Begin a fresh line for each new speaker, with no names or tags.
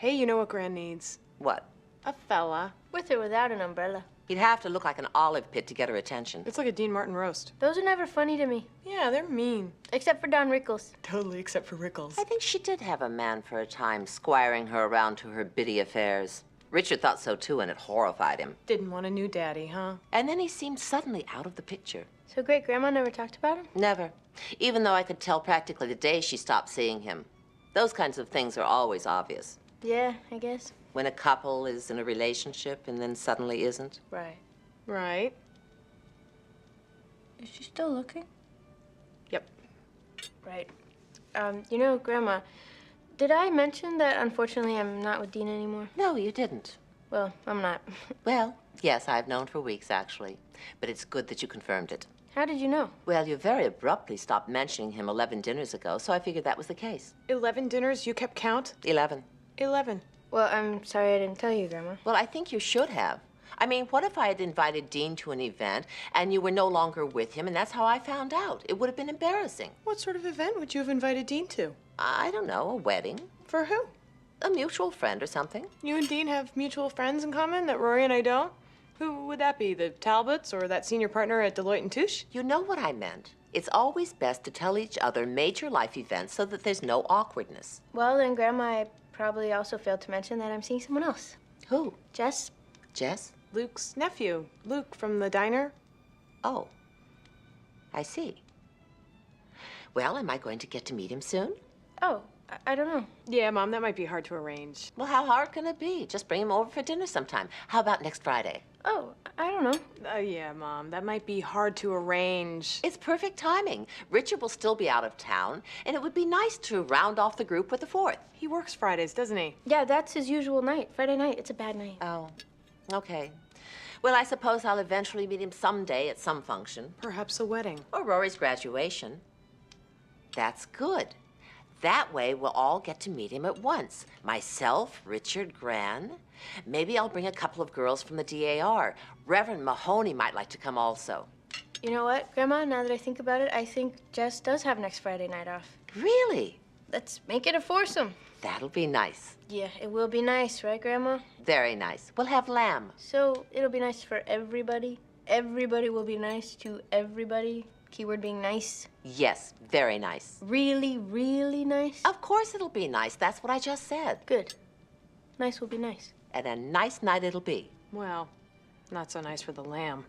Hey, you know what Gran needs?
What?
A fella.
With or without an umbrella.
He'd have to look like an olive pit to get her attention.
It's like a Dean Martin roast.
Those are never funny to me.
Yeah, they're mean.
Except for Don Rickles.
Totally, except for Rickles.
I think she did have a man for a time, squiring her around to her biddy affairs. Richard thought so too, and it horrified him.
Didn't want a new daddy, huh?
And then he seemed suddenly out of the picture.
So great-grandma never talked about him?
Never. Even though I could tell practically the day she stopped seeing him. Those kinds of things are always obvious.
Yeah, I guess.
When a couple is in a relationship and then suddenly isn't.
Right.
Right.
Is she still looking?
Yep.
Right. You know, Grandma, did I mention that unfortunately I'm not with Dean anymore?
No, you didn't.
Well, I'm not.
Well, yes, I've known for weeks, actually. But it's good that you confirmed it.
How did you know?
Well, you very abruptly stopped mentioning him 11 dinners ago, so I figured that was the case.
11 dinners? You kept count?
11.
11.
Well, I'm sorry I didn't tell you, Grandma.
Well, I think you should have. I mean, what if I had invited Dean to an event and you were no longer with him and that's how I found out? It would have been embarrassing.
What sort of event would you have invited Dean to?
I don't know, a wedding.
For who?
A mutual friend or something.
You and Dean have mutual friends in common that Rory and I don't? Who would that be? The Talbots or that senior partner at Deloitte & Touche?
You know what I meant. It's always best to tell each other major life events so that there's no awkwardness.
Well, then, Grandma, I probably also failed to mention that I'm seeing someone else.
Who?
Jess?
Jess?
Luke's nephew. Luke from the diner.
Oh, I see. Well, am I going to get to meet him soon?
Oh, I don't know.
Yeah, Mom, that might be hard to arrange.
Well, how hard can it be? Just bring him over for dinner sometime. How about next Friday?
Oh, I don't know.
Yeah, Mom, that might be hard to arrange.
It's perfect timing. Richard will still be out of town, and it would be nice to round off the group with the 4th.
He works Fridays, doesn't he?
Yeah, that's his usual night. Friday night. It's a bad night.
Oh, okay. Well, I suppose I'll eventually meet him someday at some function.
Perhaps a wedding.
Or Rory's graduation. That's good. That way, we'll all get to meet him at once. Myself, Richard, Gran. Maybe I'll bring a couple of girls from the DAR. Reverend Mahoney might like to come also.
You know what, Grandma? Now that I think about it, I think Jess does have next Friday night off.
Really?
Let's make it a foursome.
That'll be nice.
Yeah, it will be nice, right, Grandma?
Very nice. We'll have lamb.
So it'll be nice for everybody? Everybody will be nice to everybody? Keyword being nice?
Yes, very nice.
Really, really nice?
Of course it'll be nice. That's what I just said.
Good. Nice will be nice.
And a nice night it'll be.
Well, not so nice for the lamb.